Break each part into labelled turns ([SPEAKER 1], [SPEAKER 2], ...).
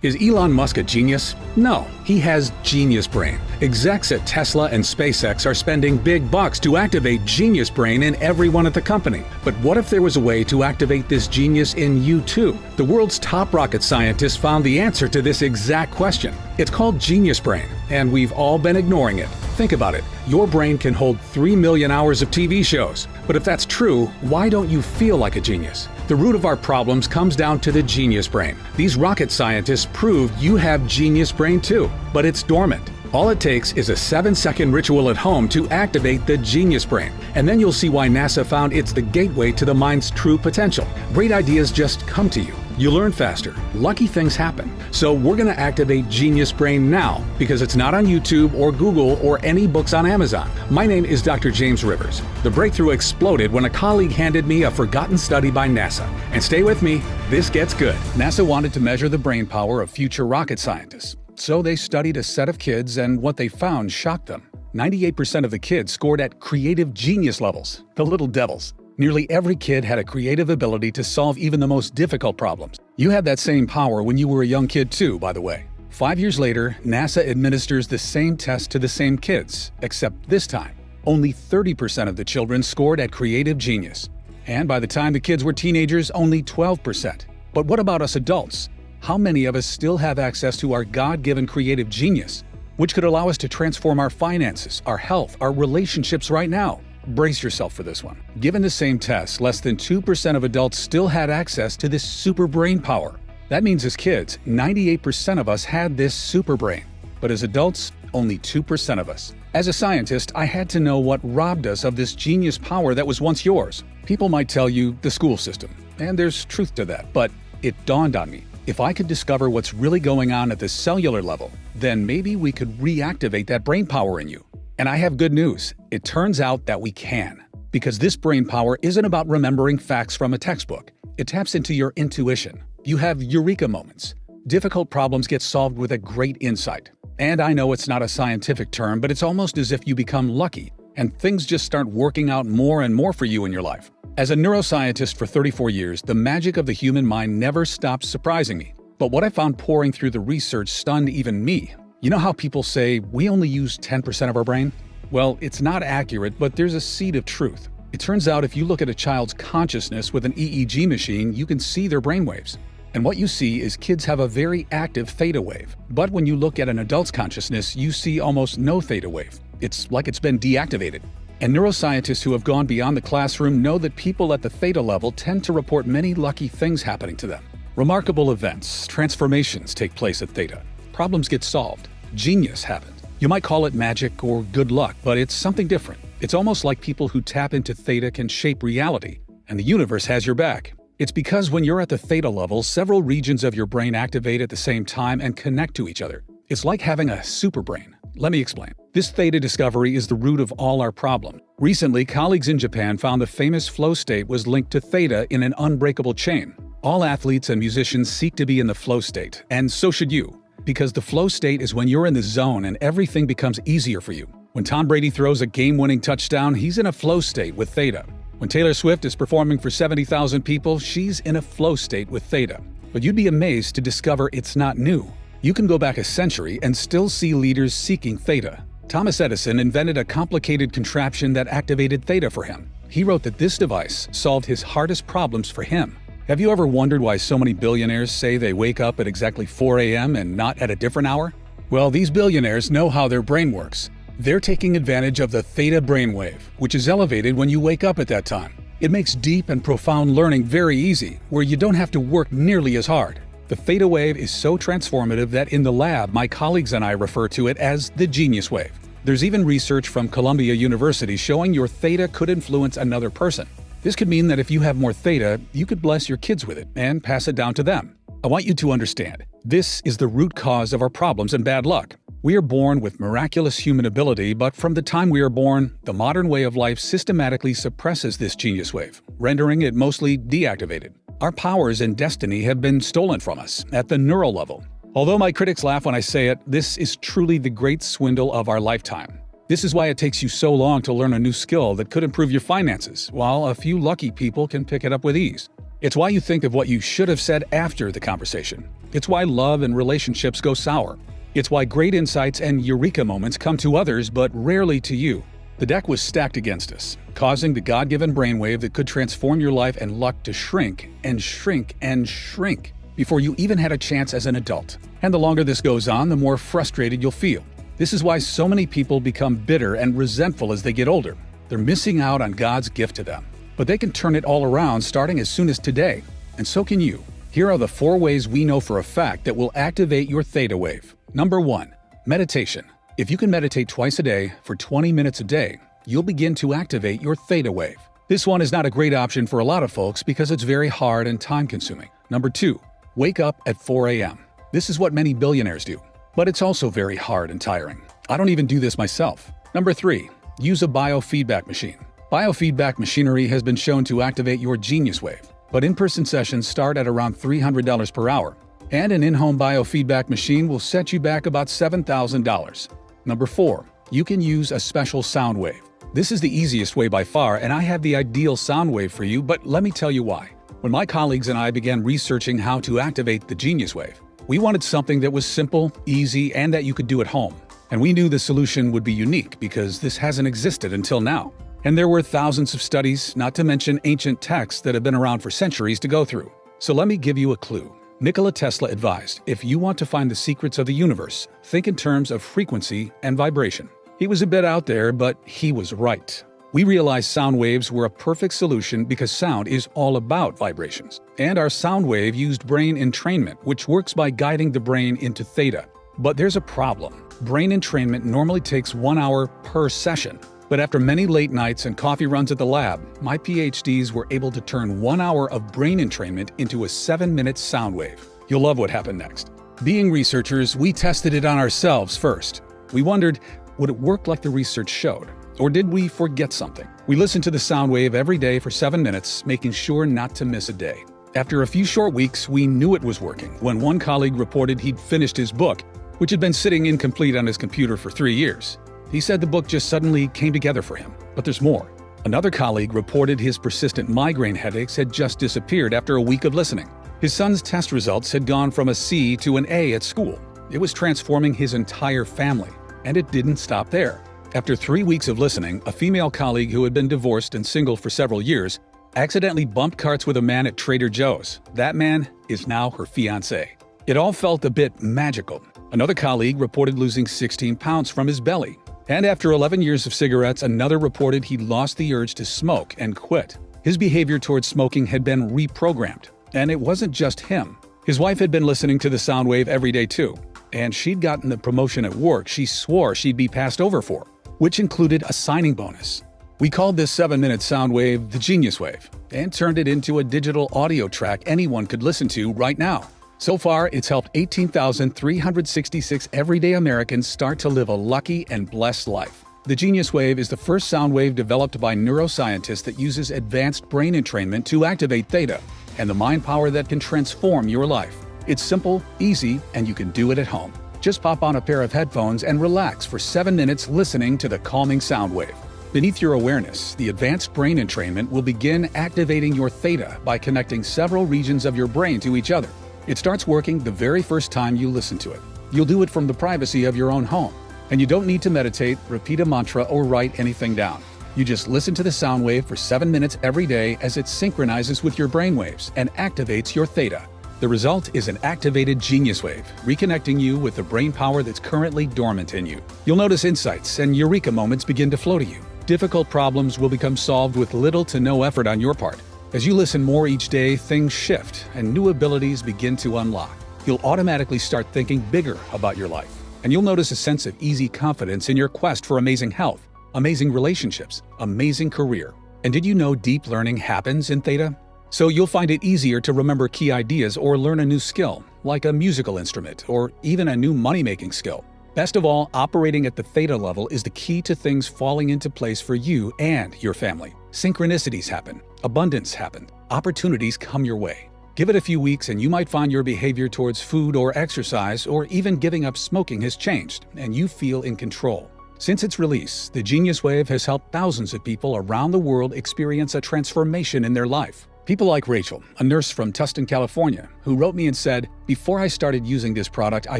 [SPEAKER 1] Is Elon Musk a genius? No, he has genius brain. Execs at Tesla and SpaceX are spending big bucks to activate genius brain in everyone at the company. But what if there was a way to activate this genius in you too? The world's top rocket scientists found the answer to this exact question. It's called genius brain, and we've all been ignoring it. Think about it. Your brain can hold 3 million hours of TV shows. But if that's true, why don't you feel like a genius? The root of our problems comes down to the genius brain. These rocket scientists proved you have genius brain too, but it's dormant. All it takes is a 7-second ritual at home to activate the genius brain. And then you'll see why NASA found it's the gateway to the mind's true potential. Great ideas just come to you. You learn faster. Lucky things happen. So we're going to activate Genius Brain now because it's not on YouTube or Google or any books on Amazon. My name is Dr. James Rivers. The breakthrough exploded when a colleague handed me a forgotten study by NASA. And stay with me, this gets good. NASA wanted to measure the brain power of future rocket scientists. So they studied a set of kids, and what they found shocked them. 98% of the kids scored at creative genius levels, the little devils. Nearly every kid had a creative ability to solve even the most difficult problems. You had that same power when you were a young kid too, by the way. 5 years later, NASA administers the same test to the same kids, except this time, only 30% of the children scored at creative genius. And by the time the kids were teenagers, only 12%. But what about us adults? How many of us still have access to our God-given creative genius, which could allow us to transform our finances, our health, our relationships right now? Brace yourself for this one. Given the same test, less than 2% of adults still had access to this super brain power. That means as kids, 98% of us had this super brain. But as adults, only 2% of us. As a scientist, I had to know what robbed us of this genius power that was once yours. People might tell you the school system, and there's truth to that, but it dawned on me. If I could discover what's really going on at the cellular level, then maybe we could reactivate that brain power in you. And I have good news. It turns out that we can. Because this brain power isn't about remembering facts from a textbook. It taps into your intuition. You have eureka moments. Difficult problems get solved with a great insight. And I know it's not a scientific term, but it's almost as if you become lucky, and things just start working out more and more for you in your life. As a neuroscientist for 34 years, the magic of the human mind never stops surprising me. But what I found pouring through the research stunned even me. You know how people say we only use 10% of our brain? Well, it's not accurate, but there's a seed of truth. It turns out if you look at a child's consciousness with an EEG machine, you can see their brainwaves. And what you see is kids have a very active theta wave. But when you look at an adult's consciousness, you see almost no theta wave. It's like it's been deactivated. And neuroscientists who have gone beyond the classroom know that people at the theta level tend to report many lucky things happening to them. Remarkable events, transformations take place at theta. Problems get solved. Genius happens. You might call it magic or good luck, but it's something different. It's almost like people who tap into theta can shape reality, and the universe has your back. It's because when you're at the theta level, several regions of your brain activate at the same time and connect to each other. It's like having a super brain. Let me explain. This theta discovery is the root of all our problems. Recently, colleagues in Japan found the famous flow state was linked to theta in an unbreakable chain. All athletes and musicians seek to be in the flow state, and so should you. Because the flow state is when you're in the zone and everything becomes easier for you. When Tom Brady throws a game-winning touchdown, he's in a flow state with theta. When Taylor Swift is performing for 70,000 people, she's in a flow state with theta. But you'd be amazed to discover it's not new. You can go back a century and still see leaders seeking theta. Thomas Edison invented a complicated contraption that activated theta for him. He wrote that this device solved his hardest problems for him. Have you ever wondered why so many billionaires say they wake up at exactly 4 a.m. and not at a different hour? Well, these billionaires know how their brain works. They're taking advantage of the theta brainwave, which is elevated when you wake up at that time. It makes deep and profound learning very easy, where you don't have to work nearly as hard. The theta wave is so transformative that in the lab, my colleagues and I refer to it as the genius wave. There's even research from Columbia University showing your theta could influence another person. This could mean that if you have more theta, you could bless your kids with it and pass it down to them. I want you to understand, this is the root cause of our problems and bad luck. We are born with miraculous human ability, but from the time we are born, the modern way of life systematically suppresses this genius wave, rendering it mostly deactivated. Our powers and destiny have been stolen from us at the neural level. Although my critics laugh when I say it, this is truly the great swindle of our lifetime. This is why it takes you so long to learn a new skill that could improve your finances, while a few lucky people can pick it up with ease. It's why you think of what you should have said after the conversation. It's why love and relationships go sour. It's why great insights and eureka moments come to others but rarely to you. The deck was stacked against us, causing the God-given brainwave that could transform your life and luck to shrink and shrink and shrink before you even had a chance as an adult. And the longer this goes on, the more frustrated you'll feel. This is why so many people become bitter and resentful as they get older. They're missing out on God's gift to them. But they can turn it all around starting as soon as today. And so can you. Here are the 4 ways we know for a fact that will activate your theta wave. Number 1. Meditation. If you can meditate twice a day for 20 minutes a day, you'll begin to activate your theta wave. This one is not a great option for a lot of folks because it's very hard and time-consuming. Number 2. Wake up at 4 a.m. This is what many billionaires do. But it's also very hard and tiring. I don't even do this myself. Number 3. Use a biofeedback machine. Biofeedback machinery has been shown to activate your genius wave, but in-person sessions start at around $300 per hour, and an in-home biofeedback machine will set you back about $7,000. Number 4. You can use a special sound wave. This is the easiest way by far, and I have the ideal sound wave for you, but let me tell you why. When my colleagues and I began researching how to activate the genius wave, we wanted something that was simple, easy, and that you could do at home. And we knew the solution would be unique because this hasn't existed until now. And there were thousands of studies, not to mention ancient texts that have been around for centuries to go through. So let me give you a clue. Nikola Tesla advised, if you want to find the secrets of the universe, think in terms of frequency and vibration. He was a bit out there, but he was right. We realized sound waves were a perfect solution because sound is all about vibrations. And our sound wave used brain entrainment, which works by guiding the brain into theta. But there's a problem. Brain entrainment normally takes 1 hour per session. But after many late nights and coffee runs at the lab, my PhDs were able to turn 1 hour of brain entrainment into a 7-minute sound wave. You'll love what happened next. Being researchers, we tested it on ourselves first. We wondered, would it work like the research showed? Or did we forget something? We listened to the sound wave every day for 7 minutes, making sure not to miss a day. After a few short weeks, we knew it was working when one colleague reported he'd finished his book, which had been sitting incomplete on his computer for 3 years. He said the book just suddenly came together for him. But there's more. Another colleague reported his persistent migraine headaches had just disappeared after a week of listening. His son's test results had gone from a C to an A at school. It was transforming his entire family. And it didn't stop there. After 3 weeks of listening, a female colleague who had been divorced and single for several years accidentally bumped carts with a man at Trader Joe's. That man is now her fiancé. It all felt a bit magical. Another colleague reported losing 16 pounds from his belly. And after 11 years of cigarettes, another reported he'd lost the urge to smoke and quit. His behavior towards smoking had been reprogrammed. And it wasn't just him. His wife had been listening to the sound wave every day too. And she'd gotten the promotion at work she swore she'd be passed over for, which included a signing bonus. We called this 7-minute sound wave the Genius Wave and turned it into a digital audio track anyone could listen to right now. So far, it's helped 18,366 everyday Americans start to live a lucky and blessed life. The Genius Wave is the first sound wave developed by neuroscientists that uses advanced brain entrainment to activate theta and the mind power that can transform your life. It's simple, easy, and you can do it at home. Just pop on a pair of headphones and relax for 7 minutes listening to the calming sound wave. Beneath your awareness, the advanced brain entrainment will begin activating your theta by connecting several regions of your brain to each other. It starts working the very first time you listen to it. You'll do it from the privacy of your own home. And you don't need to meditate, repeat a mantra, or write anything down. You just listen to the sound wave for 7 minutes every day as it synchronizes with your brain waves and activates your theta. The result is an activated genius wave, reconnecting you with the brain power that's currently dormant in you. You'll notice insights and eureka moments begin to flow to you. Difficult problems will become solved with little to no effort on your part. As you listen more each day, things shift and new abilities begin to unlock. You'll automatically start thinking bigger about your life. And you'll notice a sense of easy confidence in your quest for amazing health, amazing relationships, amazing career. And did you know deep learning happens in theta? So you'll find it easier to remember key ideas or learn a new skill, like a musical instrument or even a new money-making skill. Best of all, operating at the theta level is the key to things falling into place for you and your family. Synchronicities happen, abundance happens, opportunities come your way. Give it a few weeks and you might find your behavior towards food or exercise or even giving up smoking has changed and you feel in control. Since its release, the Genius Wave has helped thousands of people around the world experience a transformation in their life. People like Rachel, a nurse from Tustin, California, who wrote me and said, "Before I started using this product, I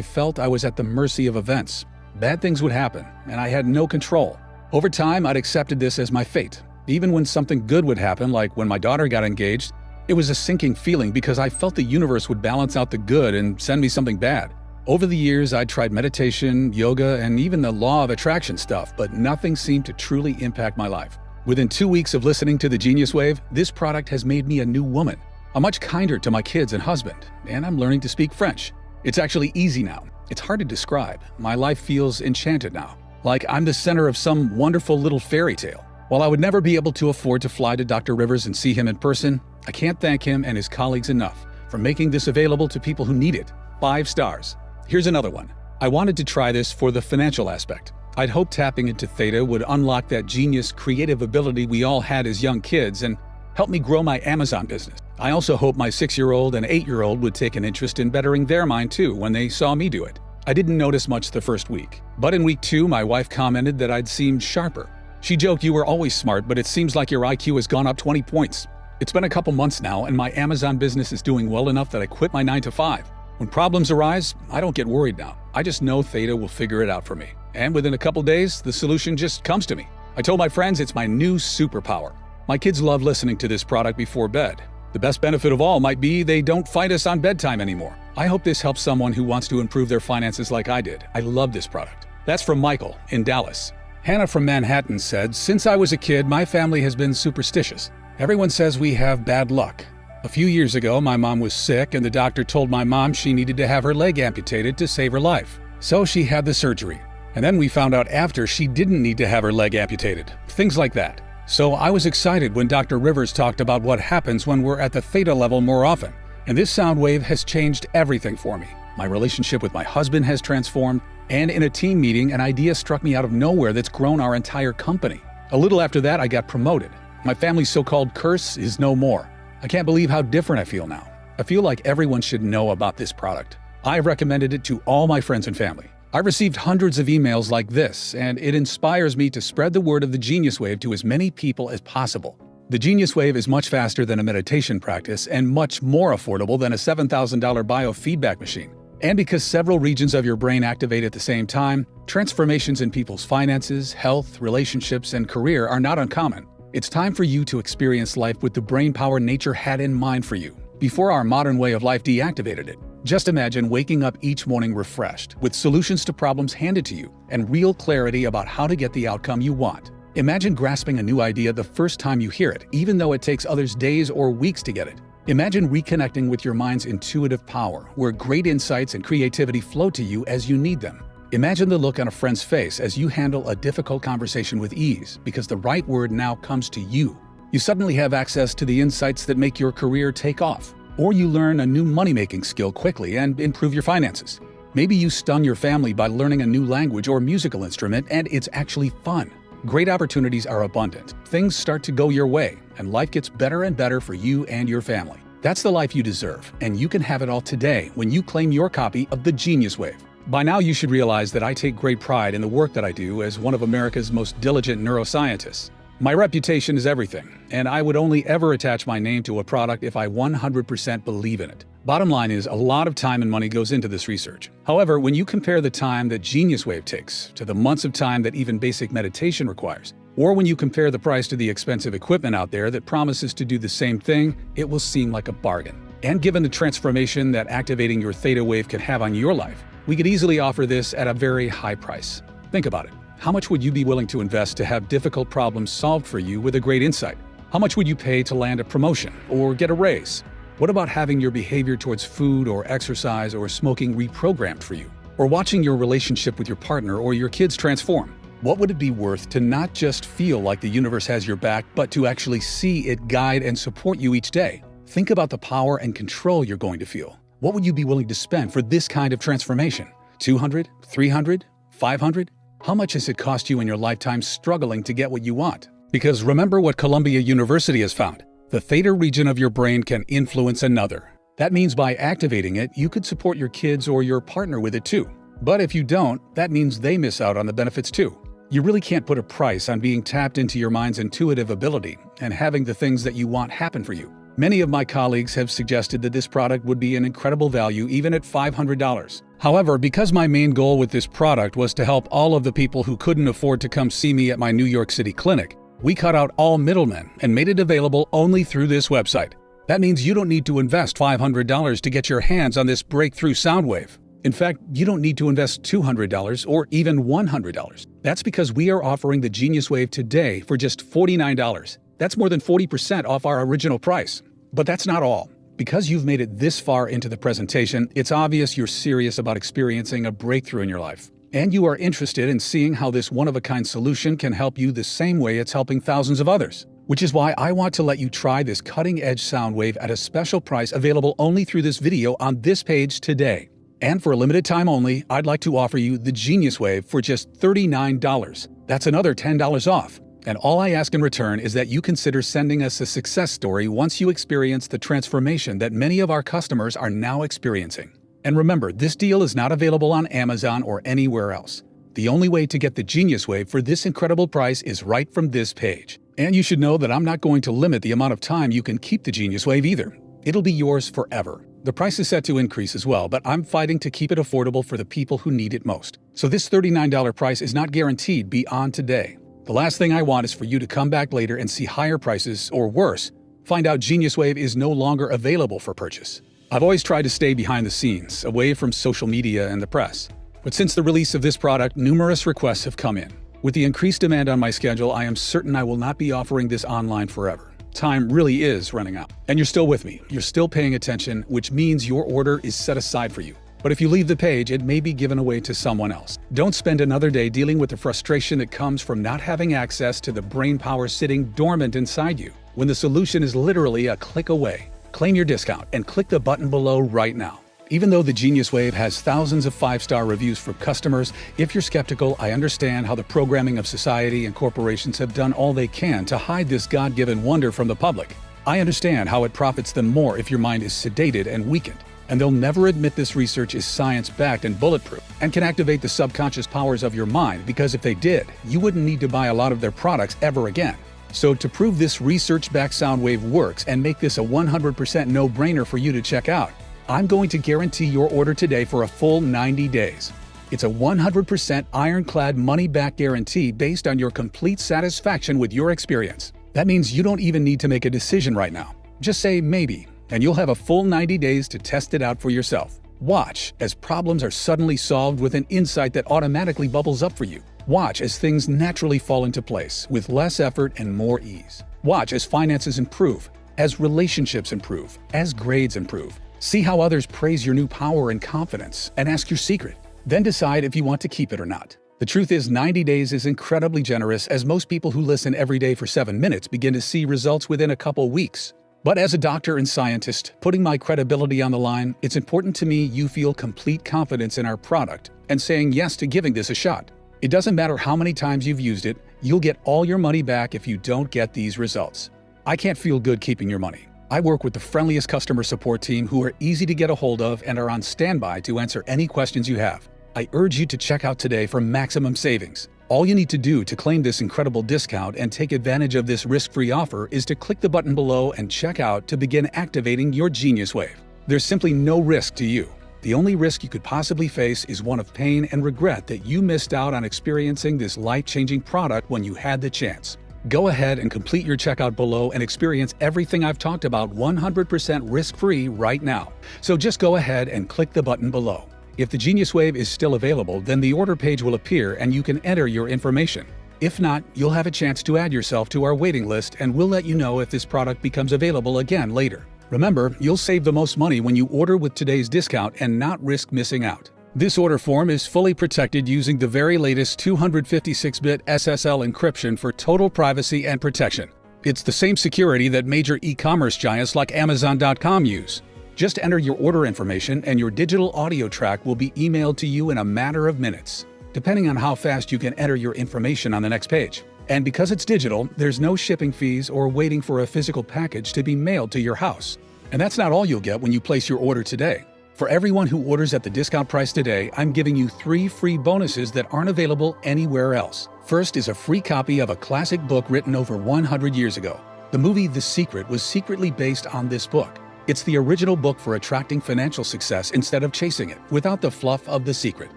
[SPEAKER 1] felt I was at the mercy of events. Bad things would happen, and I had no control. Over time, I'd accepted this as my fate. Even when something good would happen, like when my daughter got engaged, it was a sinking feeling because I felt the universe would balance out the good and send me something bad. Over the years, I tried meditation, yoga, and even the law of attraction stuff, but nothing seemed to truly impact my life. Within 2 weeks of listening to the Genius Wave, this product has made me a new woman. I'm much kinder to my kids and husband, and I'm learning to speak French. It's actually easy now. It's hard to describe. My life feels enchanted now, like I'm the center of some wonderful little fairy tale. While I would never be able to afford to fly to Dr. Rivers and see him in person, I can't thank him and his colleagues enough for making this available to people who need it. 5 stars. Here's another one. I wanted to try this for the financial aspect. I'd hoped tapping into Theta would unlock that genius, creative ability we all had as young kids and help me grow my Amazon business. I also hope my 6-year-old and 8-year-old would take an interest in bettering their mind too when they saw me do it. I didn't notice much the first week, but in week 2, my wife commented that I'd seemed sharper. She joked, "You were always smart, but it seems like your IQ has gone up 20 points. It's been a couple months now, and my Amazon business is doing well enough that I quit my 9 to 5. When problems arise, I don't get worried now. I just know Theta will figure it out for me. And within a couple days, the solution just comes to me. I told my friends it's my new superpower. My kids love listening to this product before bed. The best benefit of all might be they don't fight us on bedtime anymore. I hope this helps someone who wants to improve their finances like I did. I love this product." That's from Michael in Dallas. Hannah from Manhattan said, "Since I was a kid, my family has been superstitious. Everyone says we have bad luck. A few years ago, my mom was sick and the doctor told my mom she needed to have her leg amputated to save her life. So she had the surgery. And then we found out after she didn't need to have her leg amputated. Things like that. So I was excited when Dr. Rivers talked about what happens when we're at the theta level more often. And this sound wave has changed everything for me. My relationship with my husband has transformed, and in a team meeting, an idea struck me out of nowhere that's grown our entire company. A little after that, I got promoted. My family's so-called curse is no more. I can't believe how different I feel now. I feel like everyone should know about this product. I've recommended it to all my friends and family. I've received hundreds of emails like this, and it inspires me to spread the word of the Genius Wave to as many people as possible. The Genius Wave is much faster than a meditation practice and much more affordable than a $7,000 biofeedback machine. And because several regions of your brain activate at the same time, transformations in people's finances, health, relationships, and career are not uncommon. It's time for you to experience life with the brain power nature had in mind for you, before our modern way of life deactivated it. Just imagine waking up each morning refreshed, with solutions to problems handed to you, and real clarity about how to get the outcome you want. Imagine grasping a new idea the first time you hear it, even though it takes others days or weeks to get it. Imagine reconnecting with your mind's intuitive power, where great insights and creativity flow to you as you need them. Imagine the look on a friend's face as you handle a difficult conversation with ease, because the right word now comes to you. You suddenly have access to the insights that make your career take off. Or you learn a new money-making skill quickly and improve your finances. Maybe you stun your family by learning a new language or musical instrument, and it's actually fun. Great opportunities are abundant. Things start to go your way, and life gets better and better for you and your family. That's the life you deserve, and you can have it all today when you claim your copy of the Genius Wave. By now, you should realize that I take great pride in the work that I do as one of America's most diligent neuroscientists. My reputation is everything, and I would only ever attach my name to a product if I 100% believe in it. Bottom line is, a lot of time and money goes into this research. However, when you compare the time that Genius Wave takes to the months of time that even basic meditation requires, or when you compare the price to the expensive equipment out there that promises to do the same thing, it will seem like a bargain. And given the transformation that activating your theta wave can have on your life, we could easily offer this at a very high price. Think about it. How much would you be willing to invest to have difficult problems solved for you with a great insight? How much would you pay to land a promotion or get a raise? What about having your behavior towards food or exercise or smoking reprogrammed for you? Or watching your relationship with your partner or your kids transform? What would it be worth to not just feel like the universe has your back, but to actually see it guide and support you each day? Think about the power and control you're going to feel. What would you be willing to spend for this kind of transformation? $200, $300, $500? How much has it cost you in your lifetime struggling to get what you want? Because remember what Columbia University has found. The theta region of your brain can influence another. That means by activating it, you could support your kids or your partner with it too. But if you don't, that means they miss out on the benefits too. You really can't put a price on being tapped into your mind's intuitive ability and having the things that you want happen for you. Many of my colleagues have suggested that this product would be an incredible value even at $500. However, because my main goal with this product was to help all of the people who couldn't afford to come see me at my New York City clinic, we cut out all middlemen and made it available only through this website. That means you don't need to invest $500 to get your hands on this breakthrough sound wave. In fact, you don't need to invest $200 or even $100. That's because we are offering the Genius Wave today for just $49. That's more than 40% off our original price. But that's not all. Because you've made it this far into the presentation, it's obvious you're serious about experiencing a breakthrough in your life. And you are interested in seeing how this one-of-a-kind solution can help you the same way it's helping thousands of others. Which is why I want to let you try this cutting-edge sound wave at a special price available only through this video on this page today. And for a limited time only, I'd like to offer you the Genius Wave for just $39. That's another $10 off. And all I ask in return is that you consider sending us a success story once you experience the transformation that many of our customers are now experiencing. And remember, this deal is not available on Amazon or anywhere else. The only way to get the Genius Wave for this incredible price is right from this page. And you should know that I'm not going to limit the amount of time you can keep the Genius Wave either. It'll be yours forever. The price is set to increase as well, but I'm fighting to keep it affordable for the people who need it most. So this $39 price is not guaranteed beyond today. The last thing I want is for you to come back later and see higher prices, or worse, find out Genius Wave is no longer available for purchase. I've always tried to stay behind the scenes, away from social media and the press. But since the release of this product, numerous requests have come in. With the increased demand on my schedule, I am certain I will not be offering this online forever. Time really is running out. And you're still with me. You're still paying attention, which means your order is set aside for you. But if you leave the page, it may be given away to someone else. Don't spend another day dealing with the frustration that comes from not having access to the brain power sitting dormant inside you, when the solution is literally a click away. Claim your discount and click the button below right now. Even though the Genius Wave has thousands of 5-star reviews from customers, if you're skeptical, I understand how the programming of society and corporations have done all they can to hide this God-given wonder from the public. I understand how it profits them more if your mind is sedated and weakened. And they'll never admit this research is science-backed and bulletproof and can activate the subconscious powers of your mind, because if they did, you wouldn't need to buy a lot of their products ever again. So to prove this research-backed sound wave works and make this a 100% no-brainer for you to check out, I'm going to guarantee your order today for a full 90 days. It's a 100% ironclad money-back guarantee based on your complete satisfaction with your experience. That means you don't even need to make a decision right now. Just say maybe, and you'll have a full 90 days to test it out for yourself. Watch as problems are suddenly solved with an insight that automatically bubbles up for you. Watch as things naturally fall into place with less effort and more ease. Watch as finances improve, as relationships improve, as grades improve. See how others praise your new power and confidence, and ask your secret. Then decide if you want to keep it or not. The truth is, 90 days is incredibly generous, as most people who listen every day for 7 minutes begin to see results within a couple weeks. But as a doctor and scientist, putting my credibility on the line, it's important to me you feel complete confidence in our product and saying yes to giving this a shot. It doesn't matter how many times you've used it, you'll get all your money back if you don't get these results. I can't feel good keeping your money. I work with the friendliest customer support team who are easy to get a hold of and are on standby to answer any questions you have. I urge you to check out today for maximum savings. All you need to do to claim this incredible discount and take advantage of this risk-free offer is to click the button below and check out to begin activating your Genius Wave. There's simply no risk to you. The only risk you could possibly face is one of pain and regret that you missed out on experiencing this life-changing product when you had the chance. Go ahead and complete your checkout below and experience everything I've talked about 100% risk-free right now. So just go ahead and click the button below. If the Genius Wave is still available, then the order page will appear and you can enter your information. If not, you'll have a chance to add yourself to our waiting list, and we'll let you know if this product becomes available again later. Remember, you'll save the most money when you order with today's discount and not risk missing out. This order form is fully protected using the very latest 256-bit SSL encryption for total privacy and protection. It's the same security that major e-commerce giants like Amazon.com use. Just enter your order information and your digital audio track will be emailed to you in a matter of minutes, depending on how fast you can enter your information on the next page. And because it's digital, there's no shipping fees or waiting for a physical package to be mailed to your house. And that's not all you'll get when you place your order today. For everyone who orders at the discount price today, I'm giving you 3 free bonuses that aren't available anywhere else. First is a free copy of a classic book written over 100 years ago. The movie The Secret was secretly based on this book. It's the original book for attracting financial success instead of chasing it, without the fluff of The Secret.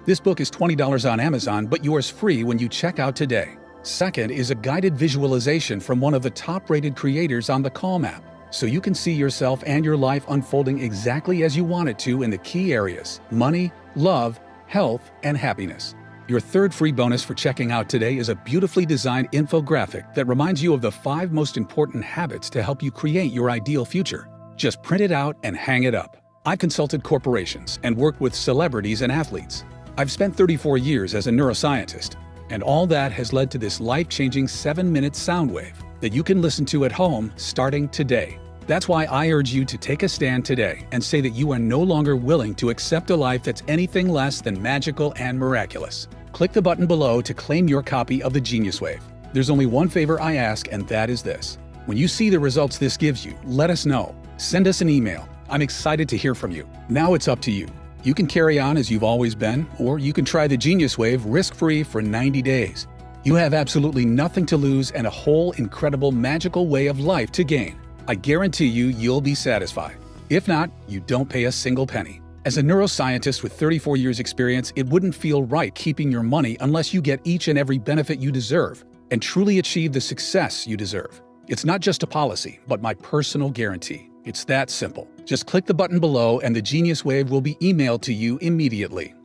[SPEAKER 1] This book is $20 on Amazon, but yours free when you check out today. Second is a guided visualization from one of the top-rated creators on the Calm app, so you can see yourself and your life unfolding exactly as you want it to in the key areas: money, love, health, and happiness. Your third free bonus for checking out today is a beautifully designed infographic that reminds you of the 5 most important habits to help you create your ideal future. Just print it out and hang it up. I've consulted corporations and worked with celebrities and athletes. I've spent 34 years as a neuroscientist, and all that has led to this life-changing 7-minute sound wave that you can listen to at home starting today. That's why I urge you to take a stand today and say that you are no longer willing to accept a life that's anything less than magical and miraculous. Click the button below to claim your copy of the Genius Wave. There's only one favor I ask, and that is this. When you see the results this gives you, let us know. Send us an email. I'm excited to hear from you. Now it's up to you. You can carry on as you've always been, or you can try the Genius Wave risk-free for 90 days. You have absolutely nothing to lose and a whole incredible magical way of life to gain. I guarantee you'll be satisfied. If not, you don't pay a single penny. As a neuroscientist with 34 years experience, it wouldn't feel right keeping your money unless you get each and every benefit you deserve and truly achieve the success you deserve. It's not just a policy, but my personal guarantee. It's that simple. Just click the button below and the Genius Wave will be emailed to you immediately.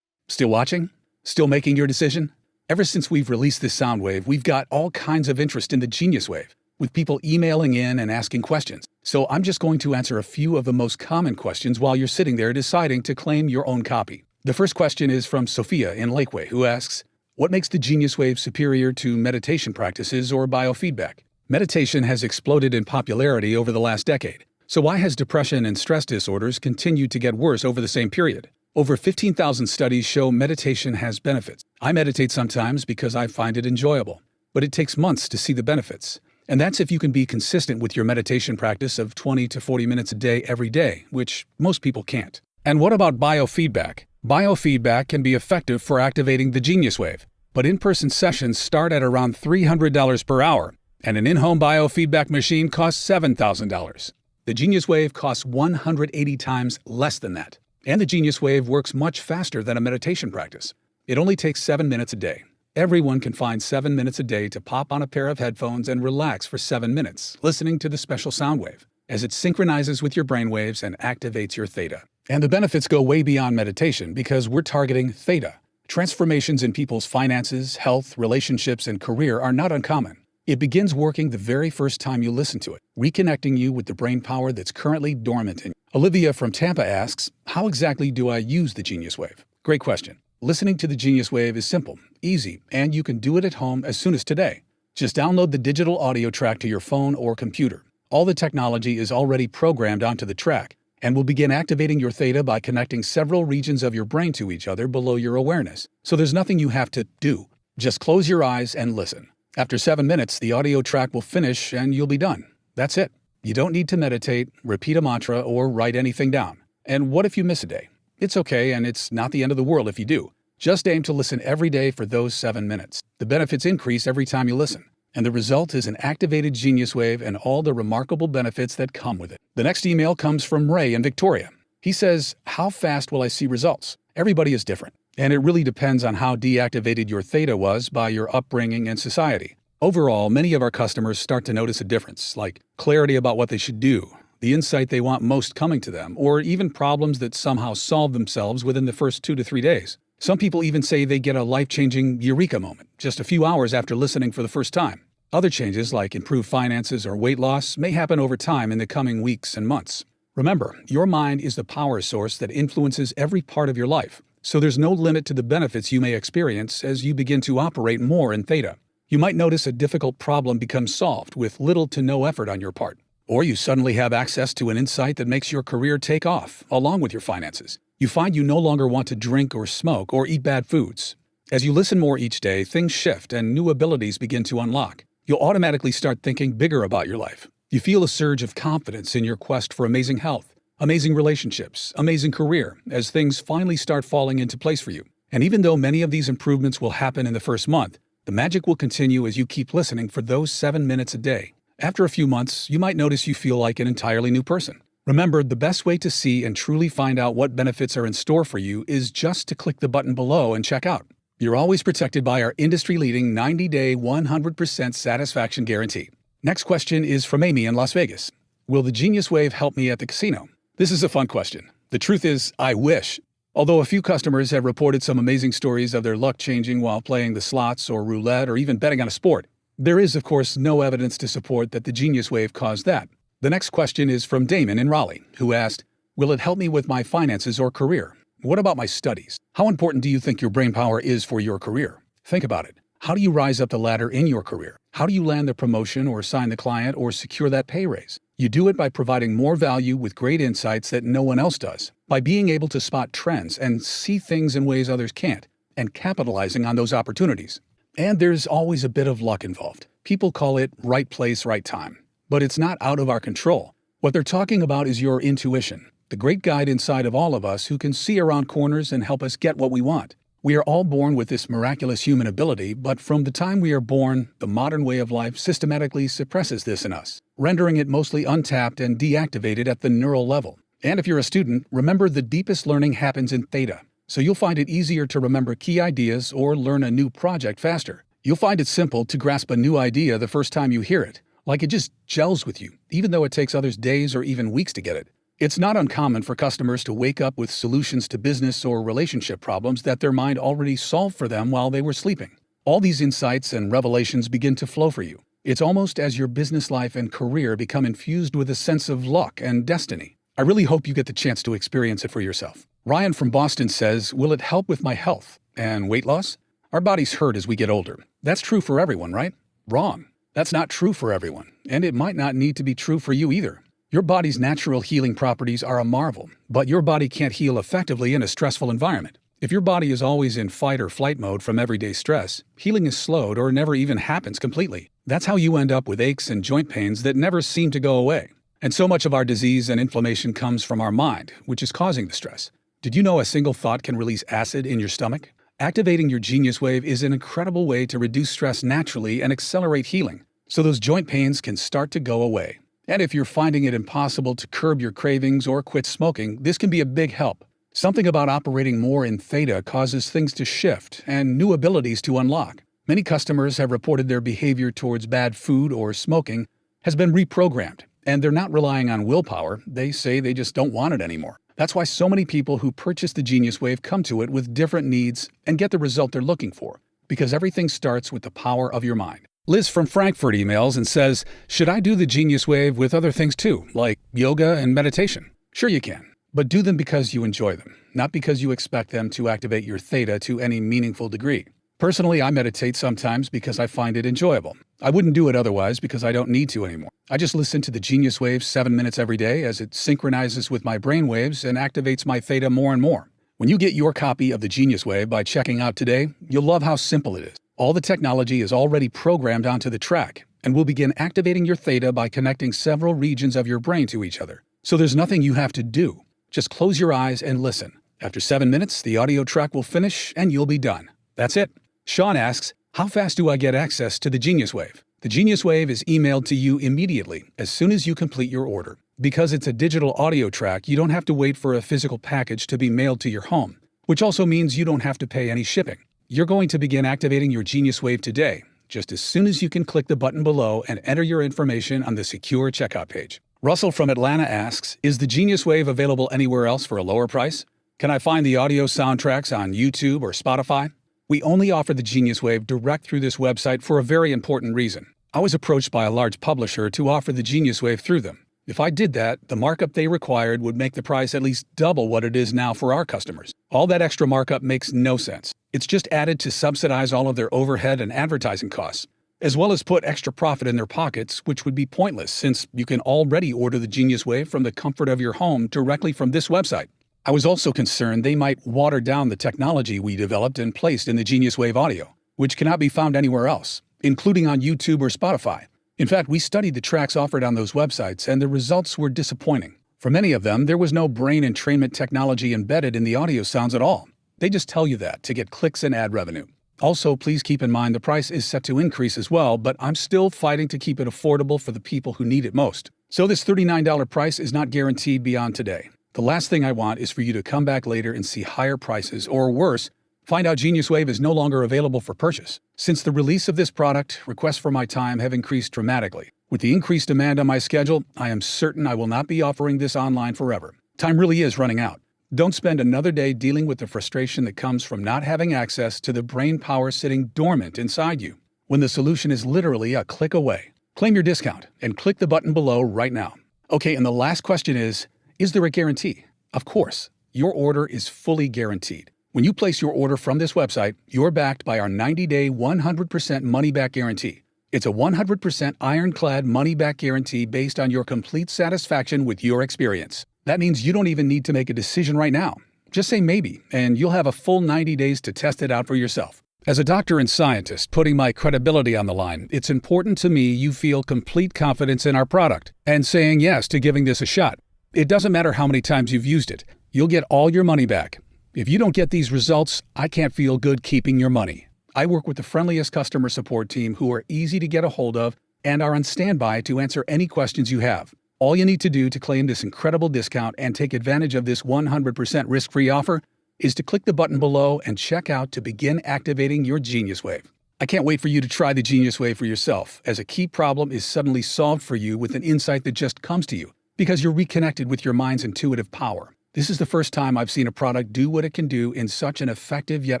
[SPEAKER 1] Still watching? Still making your decision? Ever since we've released this sound wave, we've got all kinds of interest in the Genius Wave, with people emailing in and asking questions. So I'm just going to answer a few of the most common questions while you're sitting there deciding to claim your own copy. The first question is from Sophia in Lakeway, who asks, what makes the Genius Wave superior to meditation practices or biofeedback? Meditation has exploded in popularity over the last decade. So why has depression and stress disorders continued to get worse over the same period? Over 15,000 studies show meditation has benefits. I meditate sometimes because I find it enjoyable, but it takes months to see the benefits. And that's if you can be consistent with your meditation practice of 20 to 40 minutes a day every day, which most people can't. And what about biofeedback? Biofeedback can be effective for activating the Genius Wave, but in-person sessions start at around $300 per hour, and an in-home biofeedback machine costs $7,000. The Genius Wave costs 180 times less than that. And the Genius Wave works much faster than a meditation practice. It only takes 7 minutes a day. Everyone can find 7 minutes a day to pop on a pair of headphones and relax for 7 minutes, listening to the special sound wave, as it synchronizes with your brainwaves and activates your theta. And the benefits go way beyond meditation because we're targeting theta. Transformations in people's finances, health, relationships, and career are not uncommon. It begins working the very first time you listen to it, reconnecting you with the brain power that's currently dormant in you. Olivia from Tampa asks, how exactly do I use the Genius Wave? Great question. Listening to the Genius Wave is simple, easy, and you can do it at home as soon as today. Just download the digital audio track to your phone or computer. All the technology is already programmed onto the track, and will begin activating your theta by connecting several regions of your brain to each other below your awareness. So there's nothing you have to do. Just close your eyes and listen. After 7 minutes, the audio track will finish and you'll be done. That's it. You don't need to meditate, repeat a mantra, or write anything down. And what if you miss a day? It's okay, and it's not the end of the world if you do. Just aim to listen every day for those 7 minutes. The benefits increase every time you listen. And the result is an activated Genius Wave and all the remarkable benefits that come with it. The next email comes from Ray in Victoria. He says, how fast will I see results? Everybody is different, and it really depends on how deactivated your theta was by your upbringing and society. Overall, many of our customers start to notice a difference, like clarity about what they should do, the insight they want most coming to them, or even problems that somehow solve themselves within the first 2 to 3 days. Some people even say they get a life-changing eureka moment just a few hours after listening for the first time. Other changes, like improved finances or weight loss, may happen over time in the coming weeks and months. Remember, your mind is the power source that influences every part of your life, so there's no limit to the benefits you may experience as you begin to operate more in theta. You might notice a difficult problem becomes solved with little to no effort on your part. Or you suddenly have access to an insight that makes your career take off, along with your finances. You find you no longer want to drink or smoke or eat bad foods. As you listen more each day, things shift and new abilities begin to unlock. You'll automatically start thinking bigger about your life. You feel a surge of confidence in your quest for amazing health, amazing relationships, amazing career, as things finally start falling into place for you. And even though many of these improvements will happen in the first month, the magic will continue as you keep listening for those 7 minutes a day. After a few months, you might notice you feel like an entirely new person. Remember, the best way to see and truly find out what benefits are in store for you is just to click the button below and check out. You're always protected by our industry-leading 90-day 100% satisfaction guarantee. Next question is from Amy in Las Vegas. Will the Genius Wave help me at the casino? This is a fun question. The truth is, I wish. Although a few customers have reported some amazing stories of their luck changing while playing the slots or roulette or even betting on a sport, there is, of course, no evidence to support that the Genius Wave caused that. The next question is from Damon in Raleigh, who asked, will it help me with my finances or career? What about my studies? How important do you think your brain power is for your career? Think about it. How do you rise up the ladder in your career? How do you land the promotion or sign the client or secure that pay raise? You do it by providing more value with great insights that no one else does, by being able to spot trends and see things in ways others can't, and capitalizing on those opportunities. And there's always a bit of luck involved. People call it right place, right time. But it's not out of our control. What they're talking about is your intuition, the great guide inside of all of us who can see around corners and help us get what we want. We are all born with this miraculous human ability, but from the time we are born, the modern way of life systematically suppresses this in us, rendering it mostly untapped and deactivated at the neural level. And if you're a student, remember the deepest learning happens in theta, so you'll find it easier to remember key ideas or learn a new project faster. You'll find it simple to grasp a new idea the first time you hear it, like it just gels with you, even though it takes others days or even weeks to get it. It's not uncommon for customers to wake up with solutions to business or relationship problems that their mind already solved for them while they were sleeping. All these insights and revelations begin to flow for you. It's almost as your business life and career become infused with a sense of luck and destiny. I really hope you get the chance to experience it for yourself. Ryan from Boston says, will it help with my health and weight loss? Our bodies hurt as we get older. That's true for everyone, right? Wrong. That's not true for everyone, and it might not need to be true for you either. Your body's natural healing properties are a marvel, but your body can't heal effectively in a stressful environment. If your body is always in fight or flight mode from everyday stress, healing is slowed or never even happens completely. That's how you end up with aches and joint pains that never seem to go away. And so much of our disease and inflammation comes from our mind, which is causing the stress. Did you know a single thought can release acid in your stomach? Activating your Genius Wave is an incredible way to reduce stress naturally and accelerate healing, so those joint pains can start to go away. And if you're finding it impossible to curb your cravings or quit smoking, this can be a big help. Something about operating more in theta causes things to shift and new abilities to unlock. Many customers have reported their behavior towards bad food or smoking has been reprogrammed, and they're not relying on willpower. They say they just don't want it anymore. That's why so many people who purchase the Genius Wave come to it with different needs and get the result they're looking for, because everything starts with the power of your mind. Liz from Frankfurt emails and says, should I do the Genius Wave with other things too, like yoga and meditation? Sure you can, but do them because you enjoy them, not because you expect them to activate your theta to any meaningful degree. Personally, I meditate sometimes because I find it enjoyable. I wouldn't do it otherwise because I don't need to anymore. I just listen to the Genius Wave 7 minutes every day as it synchronizes with my brain waves and activates my theta more and more. When you get your copy of the Genius Wave by checking out today, you'll love how simple it is. All the technology is already programmed onto the track and will begin activating your theta by connecting several regions of your brain to each other. So there's nothing you have to do. Just close your eyes and listen. After 7 minutes, the audio track will finish and you'll be done. That's it. Sean asks, how fast do I get access to the Genius Wave? The Genius Wave is emailed to you immediately as soon as you complete your order. Because it's a digital audio track, you don't have to wait for a physical package to be mailed to your home, which also means you don't have to pay any shipping. You're going to begin activating your Genius Wave today, just as soon as you can click the button below and enter your information on the secure checkout page. Russell from Atlanta asks, is the Genius Wave available anywhere else for a lower price? Can I find the audio soundtracks on YouTube or Spotify? We only offer the Genius Wave direct through this website for a very important reason. I was approached by a large publisher to offer the Genius Wave through them. If I did that, the markup they required would make the price at least double what it is now for our customers. All that extra markup makes no sense. It's just added to subsidize all of their overhead and advertising costs, as well as put extra profit in their pockets, which would be pointless since you can already order the Genius Wave from the comfort of your home directly from this website. I was also concerned they might water down the technology we developed and placed in the Genius Wave audio, which cannot be found anywhere else, including on YouTube or Spotify. In fact, we studied the tracks offered on those websites, and the results were disappointing. For many of them, there was no brain entrainment technology embedded in the audio sounds at all. They just tell you that to get clicks and ad revenue. Also, please keep in mind the price is set to increase as well, but I'm still fighting to keep it affordable for the people who need it most. So this $39 price is not guaranteed beyond today. The last thing I want is for you to come back later and see higher prices, or worse, find out GeniusWave is no longer available for purchase. Since the release of this product, requests for my time have increased dramatically. With the increased demand on my schedule, I am certain I will not be offering this online forever. Time really is running out. Don't spend another day dealing with the frustration that comes from not having access to the brain power sitting dormant inside you, when the solution is literally a click away. Claim your discount and click the button below right now. Okay, and the last question is there a guarantee? Of course, your order is fully guaranteed. When you place your order from this website, you're backed by our 90-day 100% money-back guarantee. It's a 100% ironclad money-back guarantee based on your complete satisfaction with your experience. That means you don't even need to make a decision right now. Just say maybe, and you'll have a full 90 days to test it out for yourself. As a doctor and scientist putting my credibility on the line, it's important to me you feel complete confidence in our product and saying yes to giving this a shot. It doesn't matter how many times you've used it. You'll get all your money back. If you don't get these results, I can't feel good keeping your money. I work with the friendliest customer support team who are easy to get a hold of and are on standby to answer any questions you have. All you need to do to claim this incredible discount and take advantage of this 100% risk-free offer is to click the button below and check out to begin activating your GeniusWave. I can't wait for you to try the GeniusWave for yourself, as a key problem is suddenly solved for you with an insight that just comes to you, because you're reconnected with your mind's intuitive power. This is the first time I've seen a product do what it can do in such an effective yet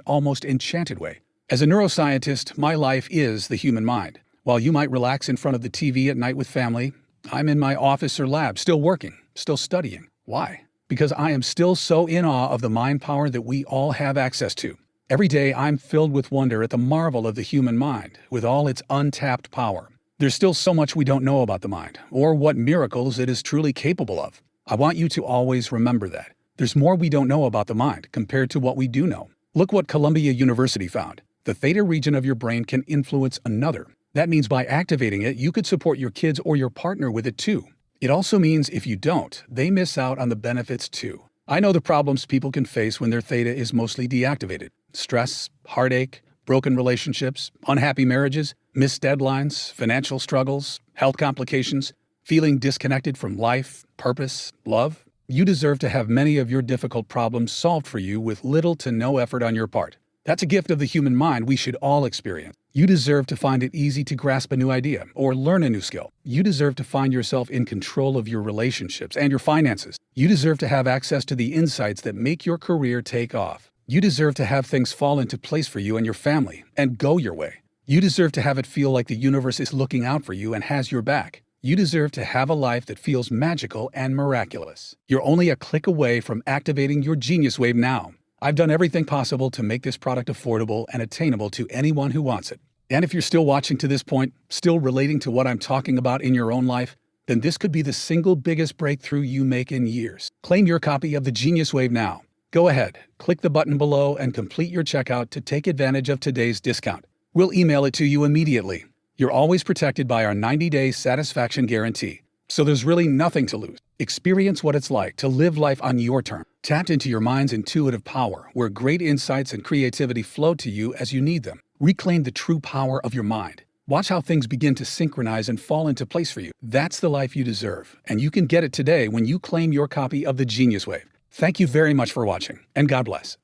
[SPEAKER 1] almost enchanted way. As a neuroscientist, my life is the human mind. While you might relax in front of the TV at night with family, I'm in my office or lab, still working, still studying. Why? Because I am still so in awe of the mind power that we all have access to. Every day, I'm filled with wonder at the marvel of the human mind, with all its untapped power. There's still so much we don't know about the mind, or what miracles it is truly capable of. I want you to always remember that. There's more we don't know about the mind compared to what we do know. Look what Columbia University found. The theta region of your brain can influence another. That means by activating it, you could support your kids or your partner with it too. It also means if you don't, they miss out on the benefits too. I know the problems people can face when their theta is mostly deactivated. Stress, heartache, broken relationships, unhappy marriages, missed deadlines, financial struggles, health complications, feeling disconnected from life, purpose, love. You deserve to have many of your difficult problems solved for you with little to no effort on your part. That's a gift of the human mind we should all experience. You deserve to find it easy to grasp a new idea or learn a new skill. You deserve to find yourself in control of your relationships and your finances. You deserve to have access to the insights that make your career take off. You deserve to have things fall into place for you and your family and go your way. You deserve to have it feel like the universe is looking out for you and has your back. You deserve to have a life that feels magical and miraculous. You're only a click away from activating your GeniusWave now. I've done everything possible to make this product affordable and attainable to anyone who wants it. And if you're still watching to this point, still relating to what I'm talking about in your own life, then this could be the single biggest breakthrough you make in years. Claim your copy of the GeniusWave now. Go ahead, click the button below and complete your checkout to take advantage of today's discount. We'll email it to you immediately. You're always protected by our 90-day satisfaction guarantee. So there's really nothing to lose. Experience what it's like to live life on your terms. Tap into your mind's intuitive power, where great insights and creativity flow to you as you need them. Reclaim the true power of your mind. Watch how things begin to synchronize and fall into place for you. That's the life you deserve, and you can get it today when you claim your copy of the GeniusWave. Thank you very much for watching, and God bless.